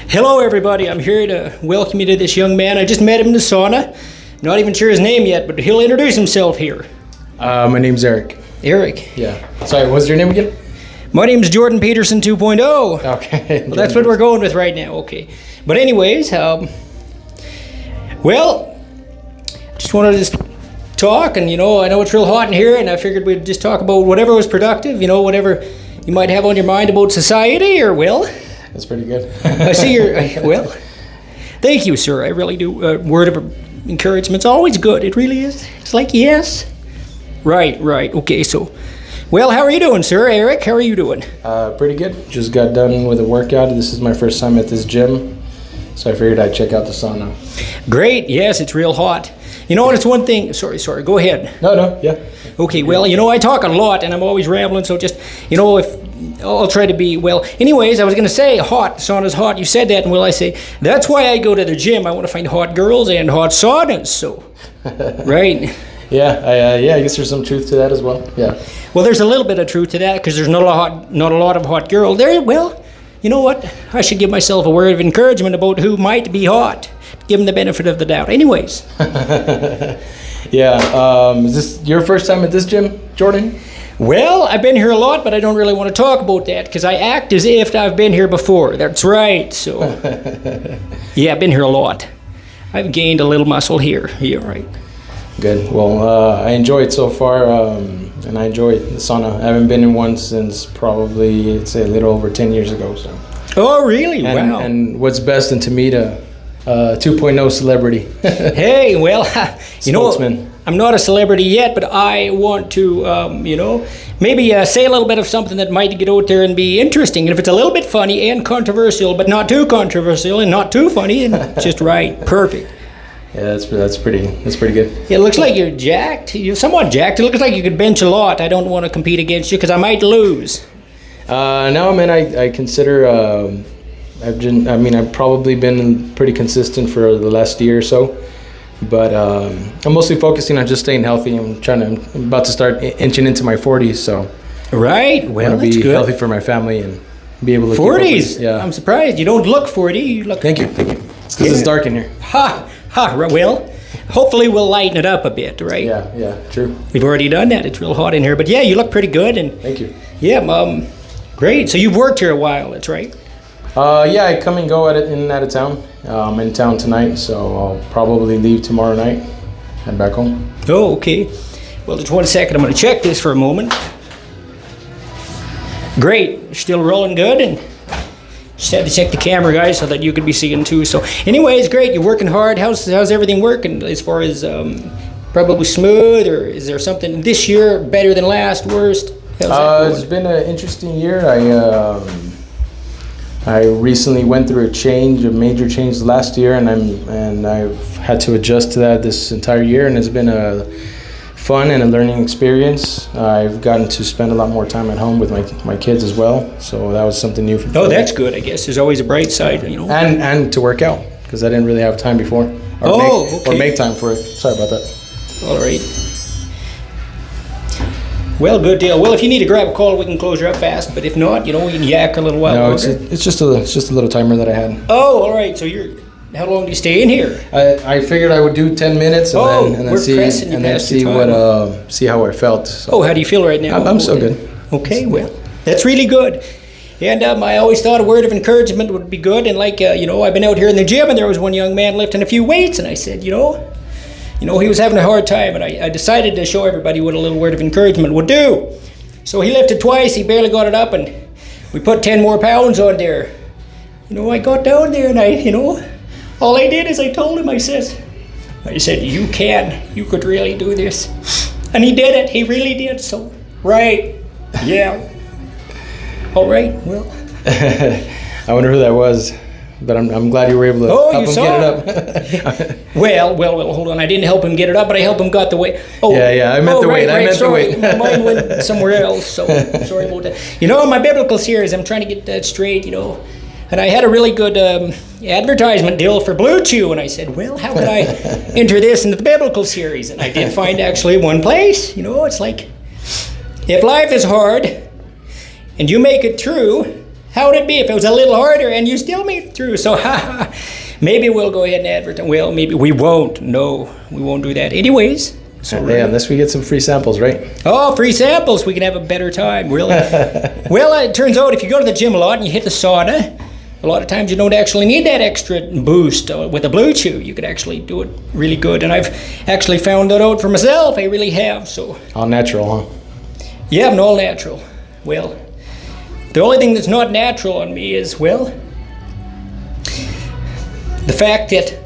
Hello everybody, I'm here to welcome you to this young man. I just met him in the sauna. Not even sure his name yet, but he'll introduce himself here. My name's Eric. Eric. Yeah. Sorry, what's your name again? My name's Jordan Peterson 2.0. Okay. Well, that's what we're going with right now, okay. But anyways, well, just wanted to just talk, and I know it's real hot in here, and I figured we'd just talk about whatever was productive, whatever you might have on your mind about society, or That's pretty good. I see you're, thank you, sir. I really do. Word of encouragement's always good. It really is. It's like, yes. Right. Okay, so, well, how are you doing, sir? Eric, how are you doing? Pretty good. Just got done with a workout. This is my first time at this gym, so I figured I'd check out the sauna. Great. Yes, it's real hot. You know what? It's one thing. Sorry. Go ahead. No. Yeah. Okay. Well, I talk a lot, and I'm always rambling. So just, if I'll try to be well. Anyways, I was gonna say hot. Sauna's hot. You said that, and I say that's why I go to the gym. I want to find hot girls and hot saunas. So, right. Yeah. I guess there's some truth to that as well. Yeah. Well, there's a little bit of truth to that because there's not a lot of hot girls there. Well, you know what? I should give myself a word of encouragement about who might be hot. Give them the benefit of the doubt. Anyways. Yeah. Is this your first time at this gym, Jordan? Well, I've been here a lot, but I don't really want to talk about that because I act as if I've been here before. That's right. So, yeah, I've been here a lot. I've gained a little muscle here. Yeah, right. Good. Well, I enjoy it so far, and I enjoy the sauna. I haven't been in one since probably, I'd say, a little over 10 years ago. So. Oh, really? Wow. And what's best than to meet a 2.0 celebrity? Hey, well, Spokesman. I'm not a celebrity yet, but I want to, maybe say a little bit of something that might get out there and be interesting. And if it's a little bit funny and controversial, but not too controversial and not too funny, and just right, perfect. Yeah, that's pretty good. It looks like you're jacked. You're somewhat jacked. It looks like you could bench a lot. I don't want to compete against you because I might lose. No, man, I consider I've probably been pretty consistent for the last year or so. But I'm mostly focusing on just staying healthy. I'm about to start inching into my 40s, so right. Well, I want to be good. healthy for my family and be able to 40s. Yeah, I'm surprised you don't look 40. You look. Thank you. It's because it's dark in here. Ha. Well, hopefully we'll lighten it up a bit, right? Yeah, true. We've already done that. It's real hot in here, but yeah, you look pretty good. And thank you. Yeah, great. So you've worked here a while. That's right. Yeah, I come and go in and out of town. I'm in town tonight, so I'll probably leave tomorrow night, head back home. Oh, okay. Well, just 1 second. I'm going to check this for a moment. Great. Still rolling good, and just had to check the camera, guys, so that you could be seeing too. So, anyways, great. You're working hard. How's everything working as far as probably smooth, or is there something this year better than last, worst? It's been an interesting year. I recently went through a major change last year, and I've had to adjust to that this entire year, and it's been a fun and a learning experience. I've gotten to spend a lot more time at home with my kids as well, so that was something new for me. Oh, that's good, I guess. There's always a bright side, And to work out, because I didn't really have time before. Or make time for it. Sorry about that. All right. Well, good deal. Well, if you need to grab a call, we can close her up fast. But if not, we can yak a little while longer. It's just a little timer that I had. Oh, all right. So how long do you stay in here? I figured I would do 10 minutes and then see how I felt. So. Oh, how do you feel right now? I'm so good. Okay, well, that's really good. And I always thought a word of encouragement would be good. And I've been out here in the gym, and there was one young man lifting a few weights, and I said, he was having a hard time, and I decided to show everybody what a little word of encouragement would do. So he lifted twice, he barely got it up, and we put 10 more pounds on there. I got down there, and all I did is I told him, I said, you could really do this. And he did it, he really did, so, right, yeah. All right, well. I wonder who that was. But I'm glad you were able to help him get it up. Well, hold on. I didn't help him get it up, but I helped him got the weight. Oh, yeah. I meant the weight. The weight. My mind went somewhere else, so sorry about that. My biblical series, I'm trying to get that straight, And I had a really good advertisement deal for Blue Chew, and I said, well, how could I enter this into the biblical series? And I did find actually one place. It's like, if life is hard and you make it through, how would it be if it was a little harder and you still made it through? So, maybe we'll go ahead and advertise. Well, maybe we won't. No, we won't do that. Anyways. So yeah, unless we get some free samples, right? Oh, free samples. We can have a better time, really. Well, it turns out if you go to the gym a lot and you hit the sauna, a lot of times you don't actually need that extra boost with a Blue Chew. You could actually do it really good. And I've actually found that out for myself. I really have. So All natural, huh? yeah, I'm all natural. Well, the only thing that's not natural on me is, well, the fact that...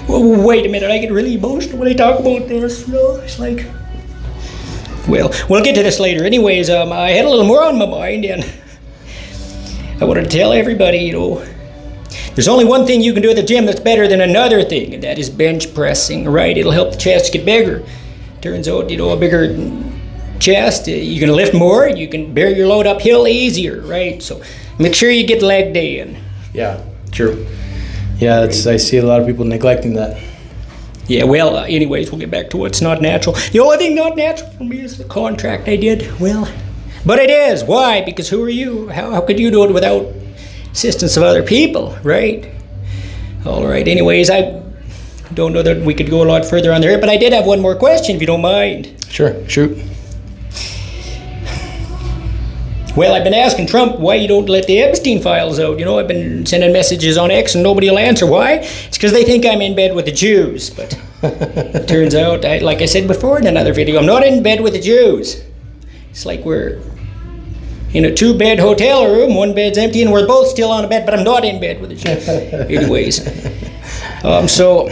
Well, wait a minute, I get really emotional when I talk about this. You know, it's like... Well, we'll get to this later. Anyways, I had a little more on my mind, and I wanted to tell everybody, you know, there's only one thing you can do at the gym that's better than another thing, and that is bench pressing, right? It'll help the chest get bigger. Turns out, you know, a bigger chest, you can lift more, you can bear your load uphill easier, right? So make sure you get leg day in. Yeah, true. Yeah, I see a lot of people neglecting that. Yeah, well, anyways, we'll get back to what's not natural. The only thing not natural for me is the contract I did. Well, but it is. Why? Because who are you? How could you do it without assistance of other people, right? All right, anyways, I don't know that we could go a lot further on there, but I did have one more question, if you don't mind. Sure, shoot. Well, I've been asking Trump why you don't let the Epstein files out. You know, I've been sending messages on X and nobody will answer. Why? It's because they think I'm in bed with the Jews. But it turns out, like I said before in another video, I'm not in bed with the Jews. It's like we're in a 2-bed hotel room, one bed's empty, and we're both still on a bed, but I'm not in bed with the Jews. Anyways, so...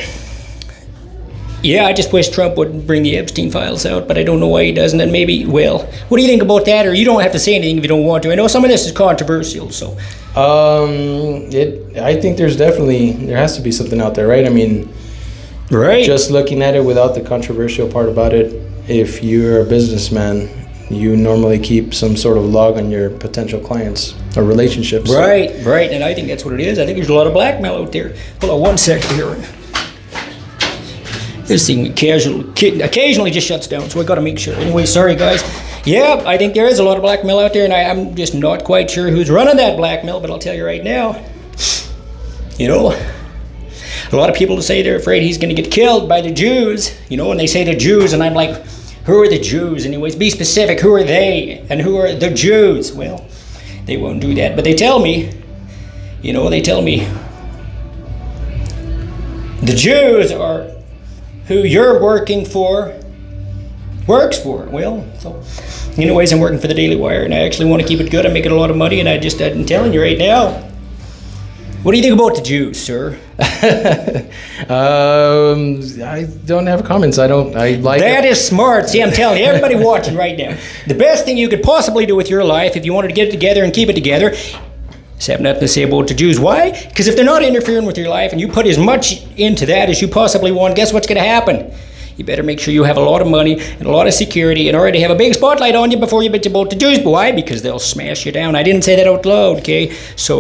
Yeah, I just wish Trump would bring the Epstein files out, but I don't know why he doesn't. And maybe, well, what do you think about that? Or you don't have to say anything if you don't want to. I know some of this is controversial, so. I think there has to be something out there, right? I mean, right. Just looking at it without the controversial part about it, if you're a businessman, you normally keep some sort of log on your potential clients or relationships. Right, and I think that's what it is. I think there's a lot of blackmail out there. Hold on one second here. This thing occasionally just shuts down, so I gotta make sure. Anyway, sorry guys. Yeah, I think there is a lot of blackmail out there, and I'm just not quite sure who's running that blackmail, but I'll tell you right now, you know, a lot of people say they're afraid he's gonna get killed by the Jews, you know, and they say the Jews, and I'm like, who are the Jews? Anyways, be specific, who are they, and who are the Jews? Well, they won't do that, but they tell me, you know, the Jews are who you're working for works for. Well, so anyways, I'm working for the Daily Wire, and I actually want to keep it good. I'm making a lot of money, and I'm telling you right now. What do you think about the Jews, sir? I don't have comments. I like that is smart. See, I'm telling you, everybody watching right now, the best thing you could possibly do with your life, if you wanted to get it together and keep it together, is have nothing to say about the Jews. Why? Because if they're not interfering with your life and you put as much into that as you possibly want, guess what's going to happen? You better make sure you have a lot of money and a lot of security and already have a big spotlight on you before you bitch about the Jews. Why? Because they'll smash you down. I didn't say that out loud, okay? So